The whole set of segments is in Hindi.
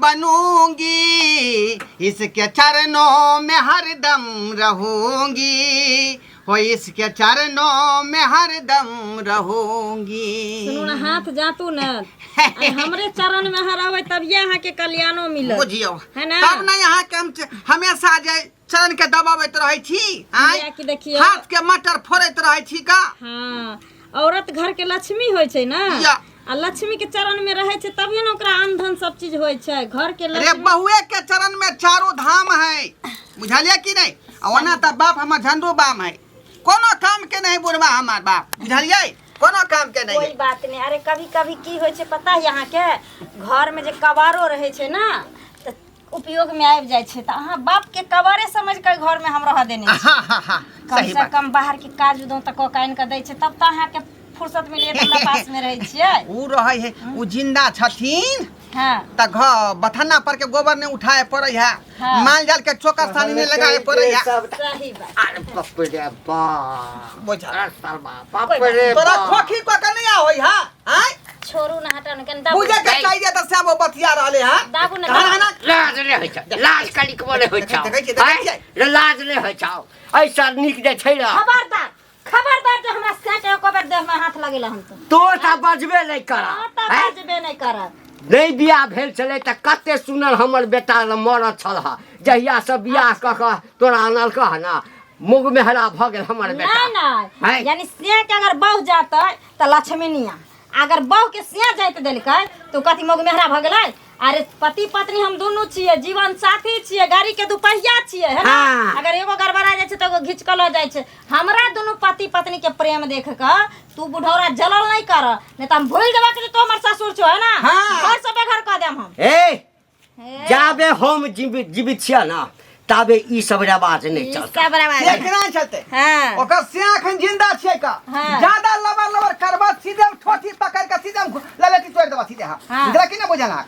बनूंगी, इसके चरणों में हरदम रहूंगी, हो इसके चरणों में हरदम रहूंगी। सुनो ना, हाथ जातू न हमरे चरण में हरावे तब यहाँ के कल्याणो मिले बुझियो है ना। तब ना यहाँ के हम हमेशा जे चरण के दबावत रहे छी, देखिए हाथ के मटर फोड़त रहे छी का। हाँ, औरत घर के लक्ष्मी होय छै ना, आ लक्ष्मी के चरण में रहे छै तभी न ओकरा अन्न धन सब चीज होय छै। घर के अरे बहुए के चरण में चारों धाम है, बुझलिए कि नहीं। ओना त बाप हमर झंडू बाम है, कोनो काम के नहीं बुढ़वा हमार बाप, बुझलिए कोनो काम के नहीं। कोई बात नहीं। अरे कभी कभी की होय छै पता है, यहाँ के घर में जे कबारो रहे छै ना त उपयोग में आबि जाय छै, त अहाँ बाप के कबारे समझ के घर में हम रह देने छी। कम से कम बाहर के काज उदों तक काइन के दै छै, तब त अहाँ के फुर्सत मिलिए हमरा पास में रहे छियै। उ रहे है, उ जिंदा छथिन। हां त घर बथन्ना पर के गोबर ने उठाए पड़े है, माल जाल के चोकर सानी में लगाए पड़े है। सही बात। अरे बाप रे बाप, बुझा बाप रे तोरा खोखी को के नहीं होई हा। हैं छोरू ना हटा न, कन दाबू बुझे के चाहिए त सब बतिया रहले हा। दाबू न, लाज ले होय छ, लाज कली के बोले होय छ, रे लाज ले होय छ। ऐसा निक जे छै रे, खबरदार खबरदार जे हमरा सेट एको बेर देह में हाथ लगेला हम तो त बजबे नहीं करा, त बजबे नहीं करब। नहीं बियाह भेल छले त कते सुनल हमर बेटा मरत छल, जहिया से बियाह क के तोरा आनल कह ना, मुग में हरा भ गेल हमर बेटा। नहीं यानी सिया के अगर बहु जाते त लक्ष्मीनिया, अगर बहु के सिया जाइत देलकै तो कथि मुग मेहरा भ गेलै। अरे पति पत्नी हम दोनों छियै, जीवन साथी छियै, गाड़ी के दुपहिया छियै है ना। अगर एगो गड़बड़ा जाय छै त एगो घिच के ल जाय छै। हमरा दोनों पति पत्नी के प्रेम देख के तू बुढ़ौरा जलल नहीं कर, नहीं त हम भूल देबा के तो हमर ससुर छौ है ना। घर से बेघर क देम हम। ए जाबे हम जीवित छिया ना ताबे ई सब रवाज नहीं चलता। सब रवाज केना चलते। हां ओकर सिया खन जिंदा छियै का, ज्यादा लबर करबा सीधे ठोठी पकड़ के सीधे ललटी तोड़ देबा सीधे। हां इधर की ना बुझला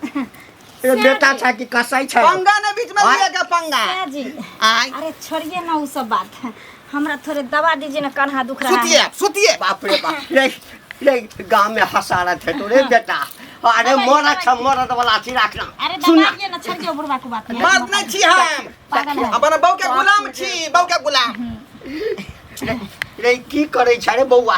ए बेटा छ कि कसाई छ, पंगा ने बीच में लिया के पंगा जी। आई अरे छोड़िए ना उ सब बात, हमरा थोड़े दवा दीजिए ना, कान्हा दुख रहा है। सुतिए बाप रे बाप। रे गांव में हसारत है तो रे बेटा। अरे मरद वाला छी रखना। अरे दबाइए ना, छोड़िए बुढ़वा को बात। मर्द नहीं छी हम, अपन बहू के गुलाम छी, बहू के गुलाम। रे की करे छ रे बौआ,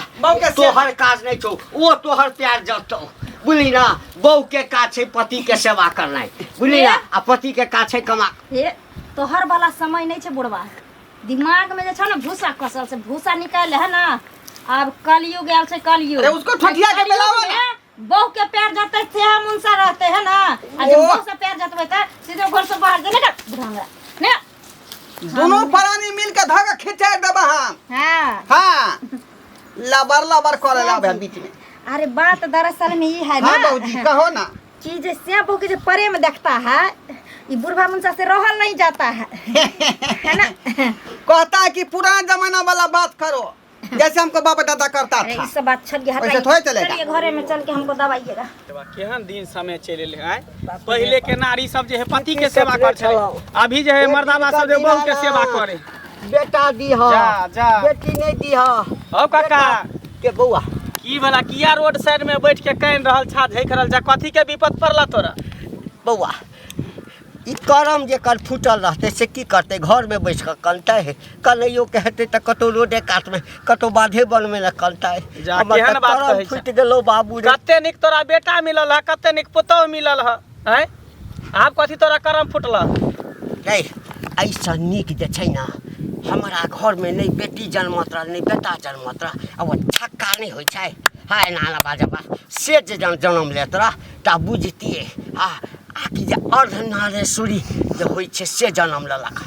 तोहर काज नहीं छौ, वो तोहर प्यार जतो बुझली ना। बहू के काज छै पति के सेवा करनाइ, बुझली ना, आ पति के काज छै कमा। हे तोहर वाला समय नहीं छै बुढ़वा, दिमाग में जे छ ना भूसा कसल से भूसा निकाल है ना। अब कलयुग आयल छै, कलयुग। अरे उसको ठठिया के मिलाओ ना। बहू के पैर जते थे हम उनसा रहते है ना, आ जब बहू से पैर जतबे त सीधे घर से बाहर दे ना बुढ़ांगा ने। दोनों प्राणी मिल के धागा खींचा देबा हम। हां लबर करे लाबे बीच में। अरे बात दरअसल में ये है ना। हां बहू जी कहो ना कि जे सिया बहू के जो प्रेम देखता है, ये बुढ़वा मुंसा से रहल नहीं जाता है है ना। कहता है कि पुराना जमाना वाला बात करो, जैसे हमको बाप दादा करता था। इस बात छोड़िए, वैसे थोड़े चलेगा। चलिए घरे में चल के हमको दवाइएगा। केहन दिन समय चले है। पहले के नारी सब जे है पति के सेवा कर छले, अभी जे है मर्दावा सब जे बहू के सेवा करे। बेटा दी हो जा बेटी नहीं दी हो। ओ काका के बौआ की भला किया रोड साइड में बैठ के कान रहल छा झैक रहल छा, कथी के विपद पड़ला तोरा। बौआ ई करम जे कर फूटल रहते से की करते, घर में बैठ कर कलता है। कन्हैयो कहते त कतो रोडे काट में कतो बाधे बन में न कलता है। केहन बात कहै छै, फूट गेलो बाबू रे। कते निक तोरा बेटा मिलल है, कते निक पुतौह मिलल है, हैं आब कथी तोरा करम फुटला। रे ऐसा निक जे छै ना, हमारा घर में नहीं बेटी जन्मत रहा नहीं बेटा जन्मत रहा, अब छक्का नहीं हो छै। हाय नाला बाजबा से जे जन्म लेत रहा ता बुझतिए। आकि जे अर्धनारेश्वरी जे होइ छै से जन्म लेलक।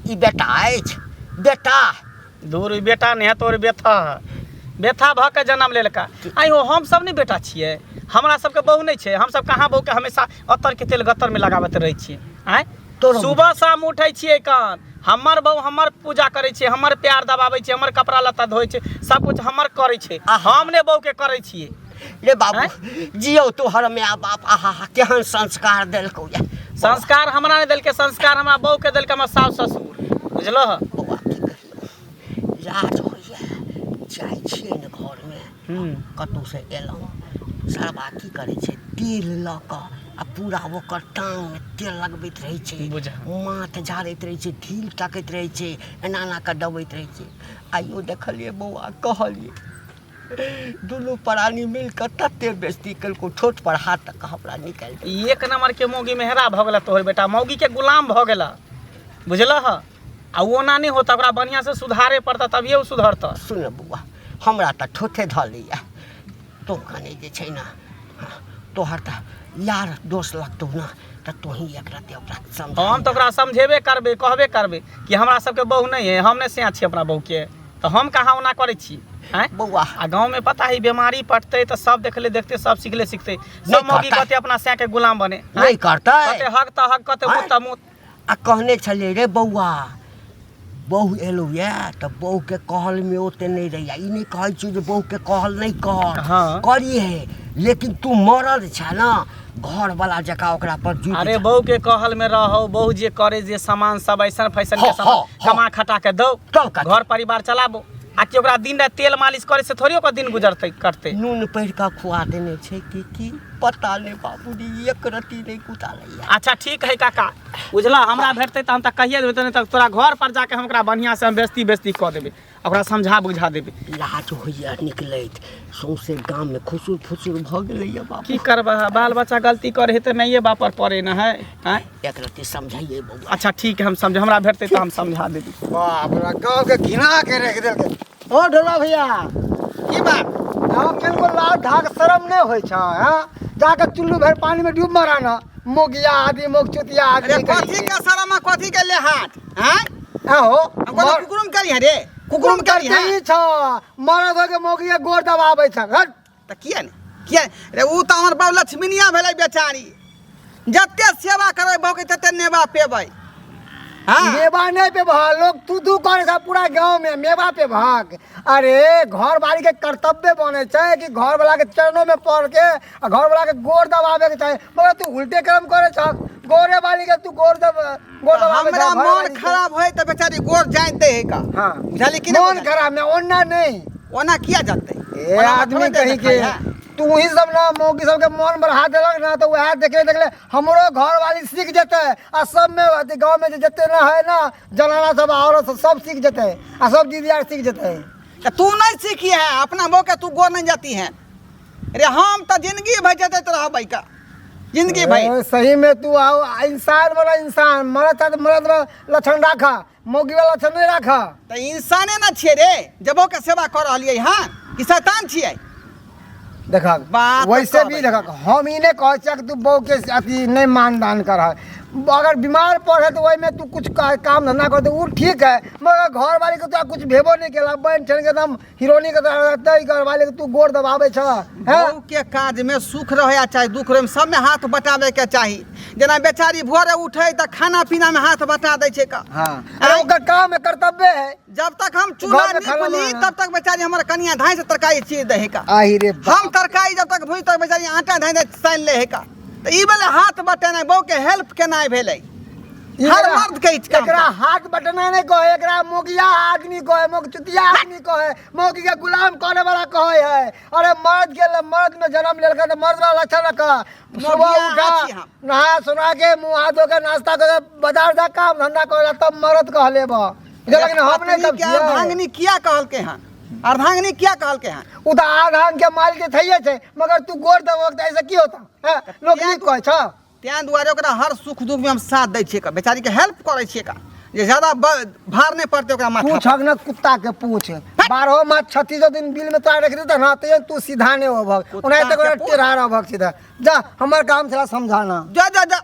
ई बेटा अछि बेटा दूर बेटा नहीं है तोर बेथा है, बेथा भ के जन्म लेलका। आई हो हम सब नहीं बेटा छिए, हमरा सबके बहू नहीं छै, हम सब कहाँ बहू के हमेशा अतर के तेल गत्तर में लगाबत रहे छिए। आय सुबह शाम उठै छिए कान, हमर बहू हमर पूजा करे छे, हमर प्यार दबावे छे, हमर कपड़ा लत्ता धोए छे, सब कुछ हमर करे छे, हम ने बहू के करे छिए। रे बाबू जियो तोहर माय बाप आहा केहन संस्कार देलकौ या। संस्कार हमरा नहीं देलके, संस्कार हमरा बहू के देलके हमर सास ससुर, बुझलो ह। बौआ की कहियो लाज होइया, जाय छिए न घर में कतौ से एलौ, सरबा की करे छे तेल ल क आ पूरा ओकर टांग में तेल लगबैत रहै छै, बुझा। माथ झाड़ैत रहै छै, ढील ताकैत रहै छै, एना एना कऽ दबैत रहै छै। आइयो देखलियै बौआ, कहलियै दुनू प्राणी मिल कऽ तते बेइज्जती केलको, ठोठ पर हाथ तक हमरा निकालि देलकै। एक नंबर के मौगी मेहरा भऽ गेला तोहर बेटा, मौगी के गुलाम भऽ गेला, बुझलह। आ ओना नहीं होता, ओकरा बढ़िया से सुधारे पड़ता, तभिए वो सुधरता। सुन बौआ, हमरा तऽ ठोठे धऽ लैया, तो कने जे छै ने तोहर तऽ यार दोष लगतौ ना, तऽ तोही एक रत्ती ओकरा समझा। हम तो ओकरा समझेबे करबे, कहबे करबे कि हमरा सबके बहू नहीं है, हम नहीं सिया छी अपना बहू के, तो हम कहाँ ओना करे छी हैं बौआ। आ गाँव में पता है बीमारी पड़ते तो सब देखले देखते सब सीखले सीखते, सब मौगी कहते अपना सिया के गुलाम बने, नहीं करतै, कहते हक त हक, कहते मुँह त मुँह। आ कहने छलियै रे बौआ, बहू एलौ या तऽ बहू के कहल में ओते नहीं रहिया। ई नहीं कहै छी जे बहू के कहल नहीं कर, हाँ। करी है, लेकिन तू मरद छ ना, घर वाला जका ओकरा पर जुट। अरे बहू के कहल में रहो, बहू जे करे जे सामान सब ऐसा फैशन के हाँ, सामान हाँ, कमा खटा के दो, तब कथी? घर परिवार चलाबो। आ कि ओकरा दिन रात तेल मालिश करे से थोड़ी ओकर दिन गुजरते करते। नून पैर का खुआ देने छै कि पता नहीं बाबूजी, एक रत्ती नहीं कुटालैया। अच्छा ठीक है काका, बुझला, हमरा भेटते तो हम तक कहिए देबै, नहीं तक तोरा घर पर जाके हम ओकरा बढ़िया से हम बेइज्जती कऽ देबै, ओकरा समझा बुझा देबै। लाज होइया निकलैत, सौंसे गाम में खुसुर फुसुर भऽ गेलैया बाबू। की करबह, बाल बच्चा गलती करे है तो नहीं बापर पड़े न है, हैं? एक रत्ती समझाइए बौआ। अच्छा ठीक है, हम समझ, हमरा भेटते तो हम समझा देबै। बाप रे, गाँव के घिना के रख देलकै। ओ ढोला भैया, की बात? गाँव के को लाज धाक शरम नहीं होइ छ? हां, जाके चुल्लू भर पानी में डूब मारा ना, मोगिया आदि मोग चुतिया अरे आदमी कथी के शरम, कथी के ले हाथ हैं? हो हम कोनो कुकुरुम करी है रे, कुकुरुम करी है करते छ, मरद हो के मोगिया गोर दबाबै छ। हट, त किया ने, किया रे? ऊ त हमर बाबू लक्ष्मीनिया भेलै बेचारी, जते सेवा करबै बहु के तते नेवा पेबै। हाँ मेवा नहीं पे भाग लोग, तू करे छ पूरा गांव में मेवा पे भाग। अरे घर वाली के कर्तव्य बने छै कि घर वाला के चरणों में पड़ के और घर वाला के गोर दबावे के चाहे, मगर तू उल्टे कर्म करे छ। गोरे वाली के तू गोर दबावे हमरा मन खराब होय त बेचारी गोर जाय दे है का। हां, बुझाली कि मन खराब में ओना नहीं, ओना किया जाते ए आदमी कहीं के तू ही सब ना मौगी सब के मन बढ़ा देलक ना, तो वह देखले हमरो घर वाली सीख जेते, आ सब में गांव में जते ना है ना जनाना सब औरत सब सीख जेते, आ सब दीदी यार सीख जेते। तू नहीं सीखी है अपना बहू के, तू गोर नहीं जाती है रे। हम तो जिंदगी भर जते रहबै का, जिंदगी भर। सही में तू इंसान वाला इंसान, मरद मरद लक्षण राखा, मौगी वाला लक्षण नहीं राखा। तो इंसाने ना छिए रे, जबो के सेवा कर रहलिए। हां कि शैतान छिए? देखा बात वैसे तो भी देखा, हम ही नहीं कहे कि तू बहू के अथी नहीं मानदान कर, अगर बीमार पड़े तो वही में तू कुछ काम धंधा कर, वो ठीक है, मगर घर वाली के तो कुछ भेबो नहीं केला, बहन ठन के एकदम हीरोनी के तरह घर वाले के तू गोर दबावे छ। बहू के काज में सुख रहे चाहे दुख रहे, सब में हाथ बटावे के चाहिए। जना बेचारी भोरे उठे तो खाना पीना में हाथ बटा दे छे का। हाँ, अरे ओकर काम है, कर्तव्य है। जब तक हम चूल्हा घर में खाना निपली बनाना। तब तक बेचारी हमारे कनिया धाई से तरकारी चीर दे है का। आही रे हम तरकारी जब तक भूज तक बेचारी आटा धाई साइन ले है का। तो ई बेले हाथ बटेना बहू के हेल्प केना भेले। हर मर्द के इच काम एकरा हाथ बटना नहीं कहे, एकरा मोगिया आदमी कहे, मोग चुतिया आदमी कहे, मोगी के गुलाम करे वाला कहे है। अरे मर्द में जन्म लेलका तो मर्द वाला लक्षण रखा, सुबह मोगिया उठा हाथी हम। नहा सुना के मुंह हाथ धो के नाश्ता करे, बाजार जा काम धंधा करे, तब मर्द कह लेबा। लेकिन हम नहीं पत्नी के अर्धांगिनी किया कहल के हैं, अर्धांगिनी क्या कहल के हैं? उ त आधान के माल के थइए छै, मगर तू गोर दबक त ऐसे की होता है? लोग नहीं कहे छ। त्या दुआरे ओकरा हर सुख दुख में हम साथ दै छिए का, बेचारी के हेल्प करे छिए का, जे ज्यादा भार नहीं पड़ते ओकरा माथा पूछ पर। न कुत्ता के पूछ, 12 मास 36 दिन बिल में तोरा रख देता ना, तो तू सीधा नहीं हो भग, उन्हें तक टेढ़ा रह भग सीधा। जा हमर काम चला समझाना। जा जा जा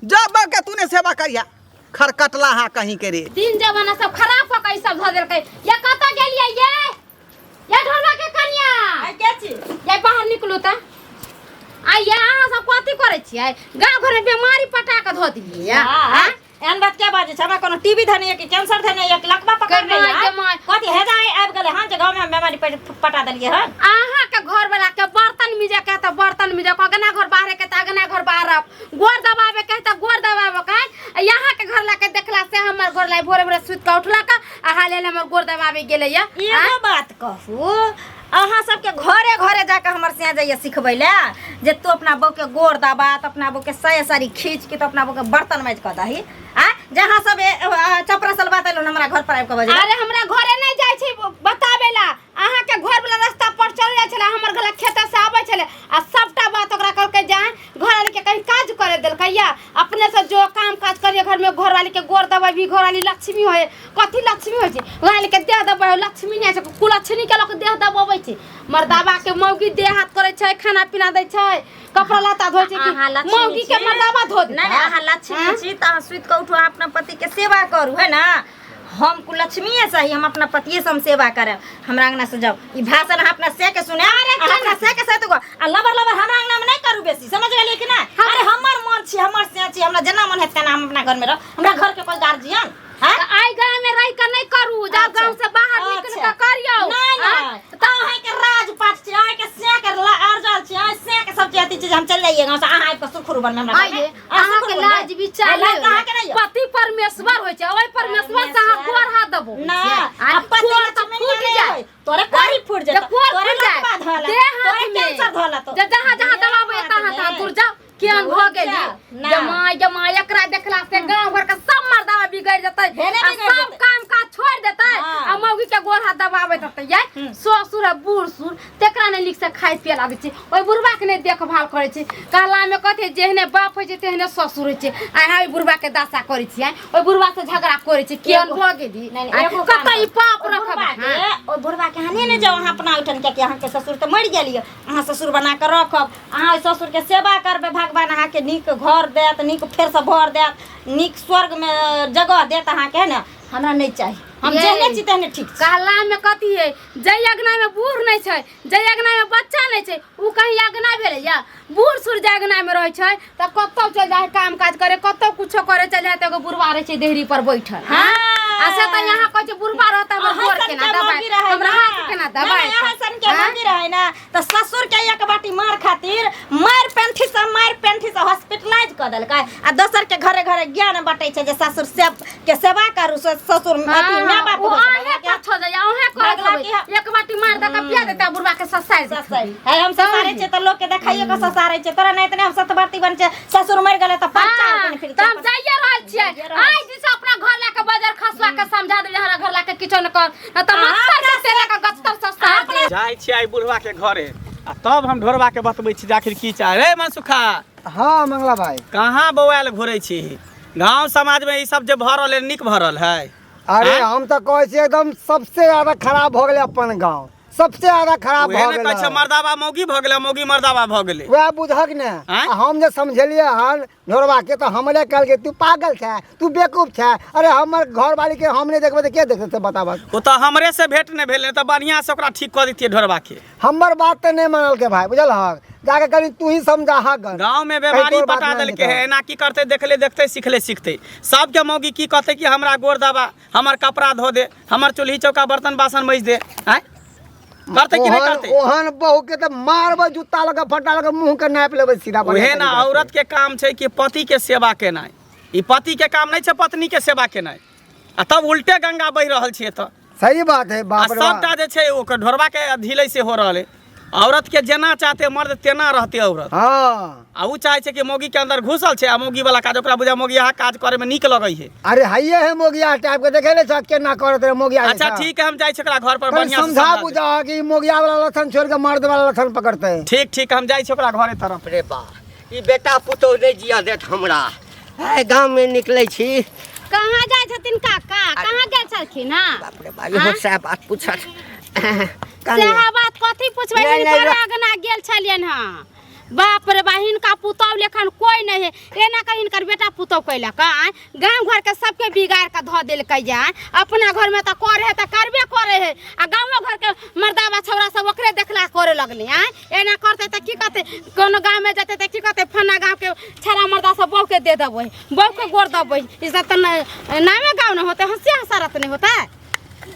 जा बा के तूने सेवा करिया, खरकटला हा कहीं के रे। दिन जमाना सब खराब हो गई, सब ध देलकै। ये कत गेलियै ये ढोला के कन्या, आई के छी? ये बाहर निकलू त। आ ये अहाँ सब कथी करै छियै? गांव घर में बीमारी पटा के ध दिलियै। हां एहन बात क्या बाजे छ? हमरा कोनो टीबी धने है कि कैंसर धने है कि लकवा पकड़ ले है? कथी हेदाय आबि गेले हां जे गांव में बीमारी पटा देलिए हन। अहाँ के घर वाला के बर्तन मिजे के त बर्तन मिजे, अगना घर बाहर के त अगना घर बाहर, गोर दबावे के त गोर दबावे के। यहाँ के घर ला के देखला से हमर घर ला भोरे भोरे सुत के उठला का आ हाले हमर गोर दबावे गेले या। एगो बात कहू, अहाँ सबके घरे घरे जाकर हमर से जाइए सिखबै ले जे तू अपना बहू के गोड़ दबा तो अपना बहू के सय साड़ी खींच के तो अपना बहू के बर्तन माज कर दही आ जहाँ सब चपरा सल बात हमरा घर पर आबि के बजे अरे हमरा घरे नहीं जाय छी बताबे ला अहाँ के घर वाला रास्ता पर चल जाय छले हमर घर खेत से आबै छले आ सबटा बात ओकरा कहलकै जाए घर वाले के कहीं काज करे देलकैया अपने से जो काम काज करिए घर में घर वाली के गोड़ दबाई भी घर वाली लक्ष्मी होय कथी लक्ष्मी होय छै घर वाली के देह दबाई लक्ष्मी नहीं छै कुलक्ष्मी के लोग देह दबाबै छै मर्दाबा के मौगी देह हाथ करे छै खाना पीना दै छै कपड़ा लत्ता धोय छै कि मौगी के मर्दाबा धो दे नहीं अहाँ लक्ष्मी छी त अहाँ सुइत के उठो अपना पति के सेवा करू है ना हम कुलक्ष्मीए सही हम अपना पतिए से हम सेवा करे हमरा अंगना से जाओ ई भाषण हम अपना से के सुने अपना से के साथ आ लबर लबर हमरा अंगना में नहीं करू बेसी समझ गेलिए कि ना अरे हमर मन छी हमर से छी हमरा जना मन है तना हम अपना घर में रह हमरा घर के कोई गार्जियन हां आई गांव में रह के नहीं करू जा गांव से बाहर निकल के करियो नहीं त है के राजपाट छी है के से के अर्जल छी है से के सब चीज चीज हम चल जाइए गांव से अहाँ के सुखुरबन में हमरा आइए अहाँ के लाज विचार पति परमेश्वर होय छै ओय परमेश्वर से अहाँ गोर हाथ दबो ना पति तो फूट जाए तोरे कोरी फूट जाए तोरे लपा धला तोरे कैंसर धला तो जहाँ जहाँ दबाबो तहाँ दूर जाओ केहन भ गेली जमाई एकरा देखला से गांव घर के सब मर्दावा बिगड़ जतै सब काम काज छोड़ देतै आ मौगी के गोर हाथ दबाबे देतै ये ससुर है बूढ़ सुर तेकरा ने लिख से खाइ पिए लागे छै ओइ बुढ़बा के ने देखभाल करे छै कहला में कथे जेहने बाप होय छै तेहने ससुर होय छै आ हाय बुढ़बा के दासा करे छै ओइ बुढ़बा से झगड़ा करे छै केहन भ गेली कतई पाप रखब ओइ बुढ़बा के हाने ने जाओ अहाँ अपना उठन के अहाँ के ससुर त मर गेलिए अहाँ ससुर बना के रखब अहाँ ओइ ससुर के सेवा करबे भगवान अहाँ के नीक घर देत नीक फेर से भर देत नीक स्वर्ग में जगह देत अहाँ के ना हमरा नहीं चाहिए हम जेहने छी तेहने ठीक छै कहला में कथी है जय अगना में बूढ़ नहीं छै जय अगना में बच्चा नहीं छै उ कहीं अगना भेले या बूढ़ सुर जय अगना में रहे छै त कतौ चल जाए काम काज करे कतौ कुछो करे चल जाए त एगो बुढ़वा रहे छै देहरी पर बैठल हां ऐसे त यहां कहै छै बुढ़वा रहता है गोर के ना दबाई हमरा हाथ के ना दबाई यहां सन के मंगी रहे ना त ससुर के एक बाटी मार खातिर मार पेंठी से हॉस्पिटलाइज क देलकै आ दोसर के घरे घरे ज्ञान बाटै छै जे ससुर के सेवा करू ससुर माँ बाप ओ आहे पाछो जाया ओहे कर एक बाटी मार द के पिया देता बुढ़वा के ससाई है हम ससारे छै त लोग के देखाइए के ससारे छै तोरा नहीं तने हम सतबाती बन छै ससुर मर गेले त पाँच चार दिन फिर तब जाइए रहल छियै आज दिस अपना घर ला के बाजार खसवा के समझा दे हमरा घर ला के किछो न कर त मस्तर से ला के गत्तर सस्ता जाय छी आई बुढ़वा के घरे आ तब हम ढोरवा के बतबै छी आखिर की चाह रे मनसुखा हाँ मंगला भाई कहाँ बौआल घुरै छी गांव समाज में ई सब जे भरल है निक भरल है अरे हम तो कहै छी एकदम सबसे ज्यादा खराब हो गेले अपन गांव सबसे ज्यादा खराब भ गेलै कहै छै मर्दावा मौगी भ गेलै मौगी मर्दावा भ गेलै वह बुझक ने हम जे समझलिए हन ढोरवा के तो हमरे कहल के तू पागल छै तू बेवकूफ छै अरे हमर घर वाली के हम नहीं देखबे त के देखते से बताबा ओ तो हमरे से भेंट नहीं भेल त बढ़िया से ओकरा ठीक क दितिए ढोरवा के हमर बात त नहीं मानल के भाई बुझल हक जाके कहीं तू ही समझा हा गांव में बीमारी पटा देल के है ना की करते देखले देखते सीखले सीखते सबके मौगी की कहते कि हमरा गोड़ दबा हमर कपड़ा धो दे हमर चूल्ही चौका बर्तन बासन मज दे हैं करते कि नहीं करते ओहन बहू के त मारबे जूता लगा फटा लगा मुंह के नाप लेबे सीधा ओहे ना औरत के काम छै कि पति के सेवा केनाइ ई पति के काम नहीं छै पत्नी के सेवा केनाइ आ तब उल्टे गंगा बह रहल छिए त सही बात है बाप रे सबटा जे छै ओकर ढोरवा के ढिलै से हो रहल है औरत के जेना चाहते मर्द तेना रहते औरत हां आ उ चाहे छै कि मौगी के अंदर घुसल छै आ मौगी वाला काज ओकरा बुझा मौगी यह काज करे में नीक लगै है अरे हइये है मोगिया टाइप के देखे ले छ केना करत रे मोगिया अच्छा ठीक है हम जाय छै ओकरा घर पर बढ़िया से समझा बुझा कि मोगिया वाला लक्षण छोड़ के मर्द वाला लक्षण पकड़ते हैं ठीक हम जाय छै ओकरा घरे तरफ रे बा ई बेटा पुतौ नहीं जिया देत हमरा है गांव में निकलै छी कहाँ जाय छथिन काका कहाँ गेल छलखिन हां बाप रे बा इहो से बात पूछत सेहा बात कथी पूछबै अगना गेल छलियन हां बाप रे बहिन का पुतौ लेखन कोई नहीं है एना कहीं कर बेटा पुतौ कैला का गांव घर के सबके बिगाड़ के ध देल कै जा अपना घर में त करे है त करबे करे है आ गांव घर के मर्दावा छौरा सब ओकरे देखला करे लगले एना करते त की कहते कोनो गांव में जते त की कहते फना गांव के छरा मर्दा सब बहू के दे देबै बहू के गोर देबै ई सब त नामे गांव न होते हंसी हसरत नहीं होता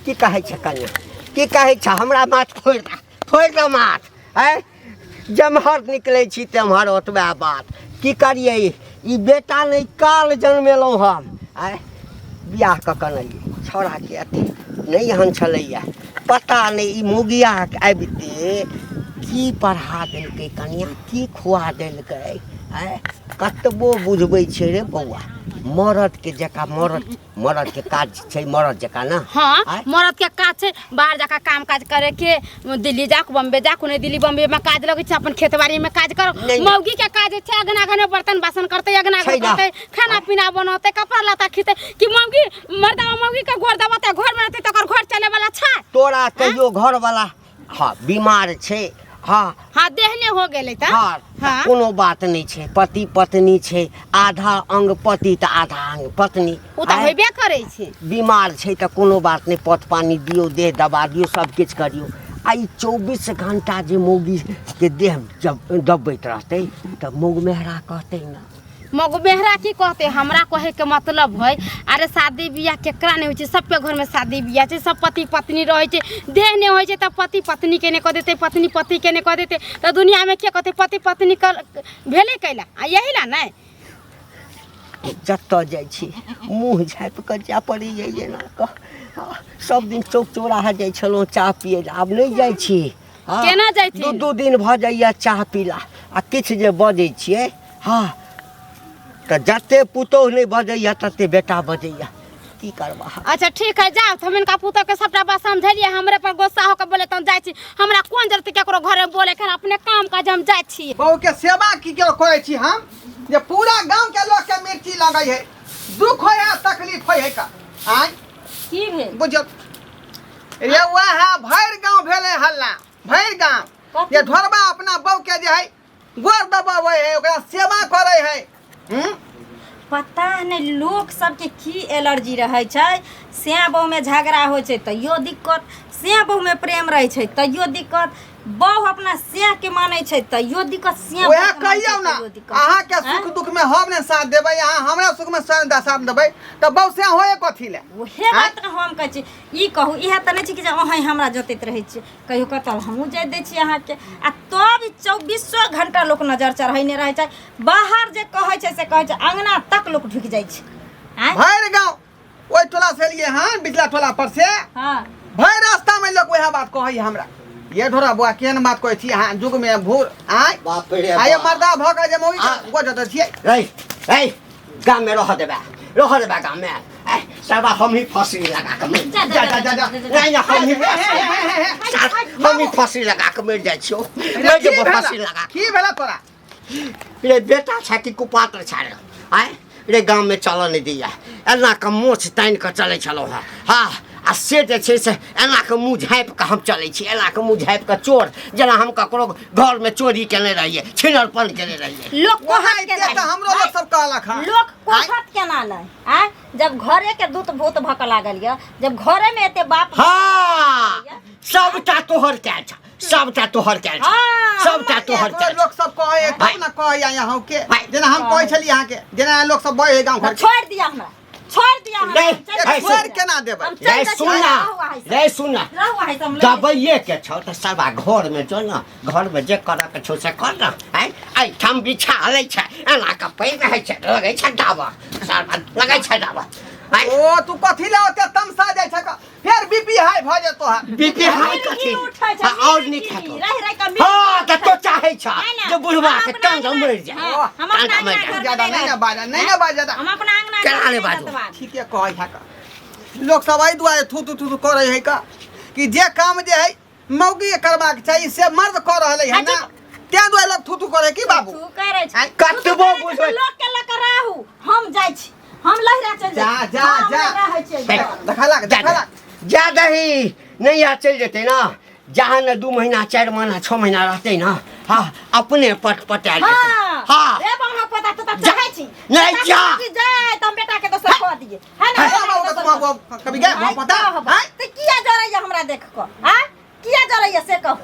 की कहै छ कन्या की कहै छ हमरा माथ फोड़ द माथ है जमहर निकले छी तमहर ओतबा बात की करिए ई बेटा नहीं काल जन्मेलहुँ हम आय बियाह कऽ कऽ नहीं छौड़ा के अथी नहीं हन छलैया पता नहीं ई मुगिया आबिते की पढ़ा देलकै कनिया की खुआ देलकै आय कतबो बुझबै छै रे बौआ मरद के जका मरद के काज छै मरद जका ना हाँ आय? मरद के काज छै बाहर जाकर काम काज करे के दिल्ली जाकू बम्बे जाकू नहीं दिल्ली बम्बे में काज लगे छै अपन खेतबाड़ी में काज करो नहीं। मौगी के काज छै अगना घने बर्तन बासन करते अगना छै ना। करते खाना पीना बनते कपड़ा लत्ता खीते कि मौगी मर्दा मौगी के गोर दबाते घर में रहते तो घर चले वाला छै तोरा कहियो घर वाला हाँ बीमार छै हाँ हाँ देहने हो गेलै त हाँ हाँ। कोनो बात नहीं छै पति पत्नी छै आधा अंग पति त आधा अंग पत्नी उ त आय? होइबे करै छै बीमार छै त कोनो बात नहीं पथ पानी दियो देह दबा दियो सब किछ करियो आई 24 घंटा जे मौगी के देह जब दबैत रहतै त मौग मेहरा कहतै ना मगो बेहरा की कहते हमरा कहे के मतलब है अरे शादी बियाह केकरा नहीं होइ छै सबके घर में शादी बियाह छै सब पति पत्नी रहे छै देह नहीं होइ छै त पति पत्नी के ने कह देते पत्नी पति के ने कह देते त दुनिया में के कहते पति पत्नी कर भेले कैला आ यही ला नहीं जतऽ जाइ छी मुँह झाँपि कऽ जाय पड़ैए जेना कह सब दिन चौक चौराहा जाइ छलहुँ चाह पिए आब नहि जाइ छी हाँ, केना जैथिन? दू दिन भऽ जाइए चाह पीला आ किछु जे बजै छियै हाँ तऽ जते पुतौह नहि बजैए तते बेटा बजैए की करबा अच्छा ठीक है जाओ हम इनका पुतौ के सबटा बात समझलिए हमरे पर गुस्सा होकर बोले त जाय छी हमरा कोन जरूरत केकरो घर में बोले के अपने काम काज हम जाय छी बहू के सेवा की क्यों करे छी हम जे पूरा गांव के लोग के मिर्ची लगै है दुख होय है तकलीफ होय है का आय की भेल बुझ रे वह भैर गांव भेले हल्ला भैर गांव ये ढोरबा अपना बहू के जे है गोर दबावे है ओकरा सेवा करे है पता नहीं लोग सबके की एलर्जी रहे छै से बहू में झगड़ा हो छै तैयो दिक्कत से बहू में प्रेम रहे छै तैयो दिक्कत बहू अपना से के माने छै तैयो दिक्कत से ओहे कहियो ना अहाँ के सुख दुख में हम ने साथ देबै अहाँ हमरा सुख में साथ देबै त बहु से होए कथि ले ओहे बात न हम कहै छी ई कहू इहे त नहि छै कि जे अहाँ हमरा जोतैत रहै छी कहियो कतल हमहूँ जाइत दै छी अहाँ के आ तब 24 घंटा लोक नजर चढ़ैने रहै छै बाहर जे कहै छै से कहै छै अंगना तक लोक ढुक जाइ छै आय भैर गांव ओइ टोला से एलिए हां बिचला टोला पर से हां भैर रास्ता में लोग वह बात कहै हमरा ये ढोरा बुआ केहन बात कहै छी अहाँ जुग में भूर आय बाप रे आय मर्दा भ के जे मोई गोजत छियै रे गाम में रह देबा गाम में सब हम ही फांसी लगा के मर जा नहीं हम ही फांसी लगा के मर जाइ छियो मैं जे फांसी लगा की भेला तोरा रे बेटा छै कि कुपात्र छै आय रे गाम में चल नहीं दिया एना के मोछ तान के चले छलो हाँ आ से जे छै से एना के मुँह झाँपि के हम चलै छी एना के मुँह झाँपि के चोर जेना हम ककरो घर में चोरी केने रहिए छिनरपन केने रहिए लोग वहां कोहत के के त हमरो लोग सब कहलक हां लोग कोहत केना लै आय जब घरे के दूत भूत भक लागल य जब घरे में एते बाप हाँ सबटा तोहर कैल छ सबटा तोहर कैल छ हाँ, सबटा तोहर कैल लोग सब कहे तब ना कहे यहाँ के भाई। जेना हम कहै छली अहाँ के जेना लोग सब बहे गांव घर छोड़ दिया हमरा छोड़ दिया हमरा नहीं, चल नहीं, छोड़ केना देबै हम चल रे सुनना रहू है हम ले दबाइए के छौ त सबा घर में जो न घर में जे कर के छौ से कर न आई ठम बिछा लै छै एना के पैर रहै छै लगै छै दावा सारा लगै छै दावा ओ तू कथि ले ओते तमसा जाइ छ का फेर बीपी हाई भ जेतो हा बीपी हाई कथी उठै छै और नहीं खातो रह रह के हाँ त तो चाहे छ नहीं, नहीं, जे बुढ़वा हम के अपना टांग अंगना- मर जा हाँ, हम अपना टांग मर अंगना जा घर ज्यादा नहीं ना बाजा नहीं ना बाजा हम अपना अंगना केना घर ले में बाजू? रहत बात। ठीक है कहै है का लोग सब आई दुआरे थू थू थू करे है का कि जे काम जे है मौगी के करबाक चाहिए से मर्द कर रहले है ना त्या दुआरे लोग थू थू करे की बाबू तू करे छै आय, कतबो बुझबै लोग के लक रहू हम जाइ छी हम लहरा चल जा, जा, जा। देखलक जा दही नहीं आ चल जेते ना जहाँ न 2 महीना 4 महीना 6 महीना रहते ना हाँ अपने पटा लेते हाँ रे बाबा पता तो चाहे छी नहीं जा जाए तो बेटा के तो सब कह दिए है ना बाबू का तुम कभी गए वहां पता हैं तो किया जरैया हमरा देख को हां किया जरैया से कहो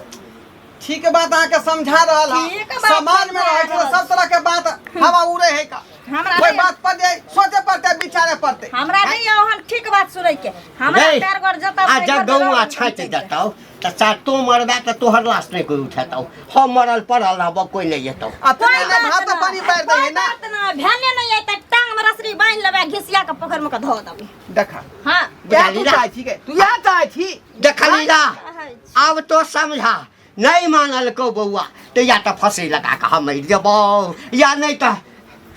ठीक बात अहाँ के समझा रहल ठीक है बात समाज में रहे समझा तो सब तरह के बात हवा उड़े है का हमरा कोई नहीं- बात पर जे सोचे पड़ते विचारे पड़ते हमरा नहीं हम ठीक बात सुनै के हमरा नहीं। पैर गोर जता आ जब गौआ छाँट देतौ त सा तू मरबे त तोहर लाश नहीं कोई उठेतौ हम मरल पड़ल रहबो कोई नहीं जेतौ अपने ने भात पानी पैर दे है ना ना ध्यान नहीं है त टांग में रसरी बांध लेबे घिसिया के पोखर में के धो देबे देखा हां क्या तू चाहे ठीक है तू यहाँ चाहे छी देखली ना अब तो समझा नहीं मानल को बउआ तो या तो फंसी लगा के हम मर जेबो या नहीं तो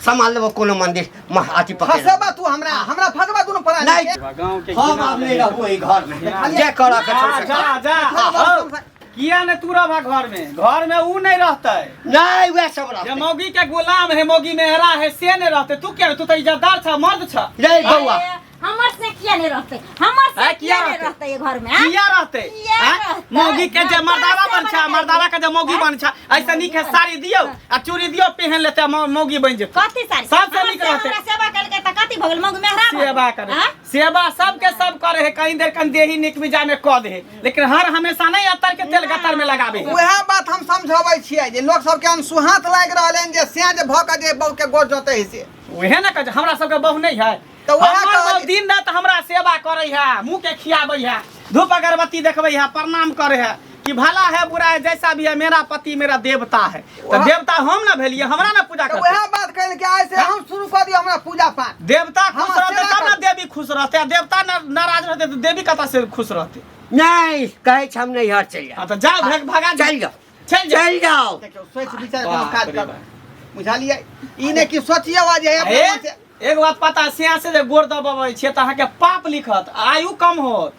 संभाल लेबो कोनो मंदिर अथी पकड़ फसबा तू हमरा फसबा तू पड़ा नहीं गांव के हम अब नहीं रहबो ई घर में जे कर के छोड़ जा जा किया ने तू रहा घर में ऊ नहीं रहता है नहीं वे सब ये रहते मौगी के गुलाम है मौगी मेहरा है से नहीं रहते तू क्या तू तो इज्जतदार छ मर्द छ रे बउआ हमर से किया नहीं रहते हमर से किया किया नहीं रहते? रहते ये घर में किया रहते किया हैं? रहते? मौगी के जे मर्दावा कैसे बन छ बनाई मर्दावा के थे? जे मौगी बन छ ऐसा नीक है साड़ी दियो आ चूड़ी दियो पहन लेते मौगी बन जेते कथी सारी सबसे हमर नीक से रहते हमरा सेवा करके त कथी भगल मग मेहरा सेवा करे सेवा सबके सब करे है कहीं देर कन देही निक मिजा में क दे लेकिन हर हमेशा नहीं अतर के तेल गतर में लगाबे है। वह बात हम समझाबै छियै जे लोग सब के अनसुहात लाग रहलन जे सेज भ के जे बहु के गोर जोते है से उहे ना कह हमरा सबके बहु नहीं है तो वएह हमर कहलियै। बहु दिन रात हमरा सेवा करे है मुंह के खियाबै है धूप अगरबत्ती देखबै है प्रणाम करे है कि भला है बुरा है जैसा भी है मेरा पति मेरा देवता है तो वह- देवता हम ना भेलिए हमरा ना पूजा तो करते वह बात कहल के आज से हम शुरू कर दियो हमरा पूजा पाठ देवता खुश हम रहते सेवा तब ना कर- देवी खुश रहते आ देवता नाराज रहते तो देवी कतऽ से खुश रहते नहीं कहे छ हम नहीं हर चल हाँ तो जाओ भगा चल जाओ चल जाओ चल जाओ देखियो सोच विचार कोनो बाप काज रे कर बाप। बुझलियै ई ने कि सोचिए आवाज है अपने मन से एक बात पता सिया से जे गोर दबाबै छियै तऽ अहाँके पाप लिखत आयु कम होत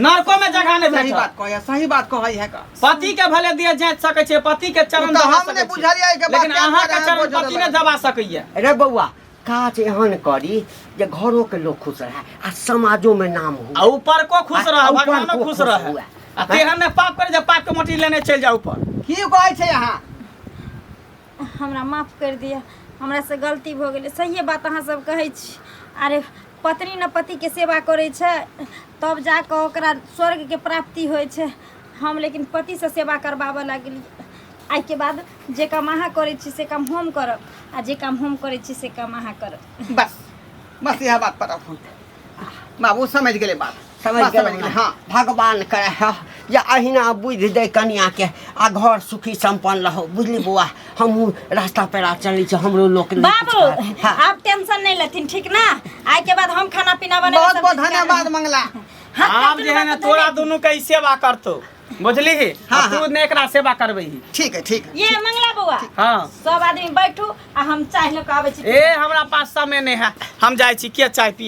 नरको में जगह नहीं सही भेटत बात कहै सही बात कहै है का पति के भले दिए जांच सकै छै पति के चरण तो दबा हमने सकै छै बुझलियै के बात लेकिन क्या अहाँ कर के रहे हैं, चरण बोझ पति ने दबा। दबा सकैया अरे बउआ काज एहन करी जे घरों के लोग खुश रहे आ समाजों में नाम हो आ ऊपर को खुश रह आ ऊपर भगवानो को खुश खुश रह हुए। आ तेहन ने पाप करे जे पाप के मोटी लेने चल जा ऊपर की कहै छै यहाँ हमरा माफ कर दिया हमरा से गलती भ गेलै सही बात अहाँ सब कहै छी अरे पत्नी न पति के सेवा करै छै तब जाके ओकरा स्वर्ग के प्राप्ति होइ छै हम लेकिन पति से सेवा करबाबऽ लागली आइ के बाद जे काम अहाँ करै छी से काम हम करब आ जे काम हम करै छी से काम अहाँ करब बस बस यह बात पर अब बाबू समझ गेले बात समझ बात गेल हाँ भगवान करे है या अहिना बुद्धि दे कनिया के आ घर सुखी संपन्न रहो बुझली बुआ हम रास्ता पेरा चली छ हमरो लोक नहीं बाबू कुछ करे। हाँ। आप टेंशन नहीं लेथिन ठीक ना आइ के बाद हम खाना पीना बने बहुत बहुत धन्यवाद मंगला आब जे है ना तोरा दोनों के सेवा करतो बुझली हाँ, तू ने एकरा सेवा करबही ठीक है ये मंगला बउआ हाँ सब आदमी बैठू आ हम चाय लेके आबै छी ए हमरा पास समय नहीं है हम जाय छी के चाय पी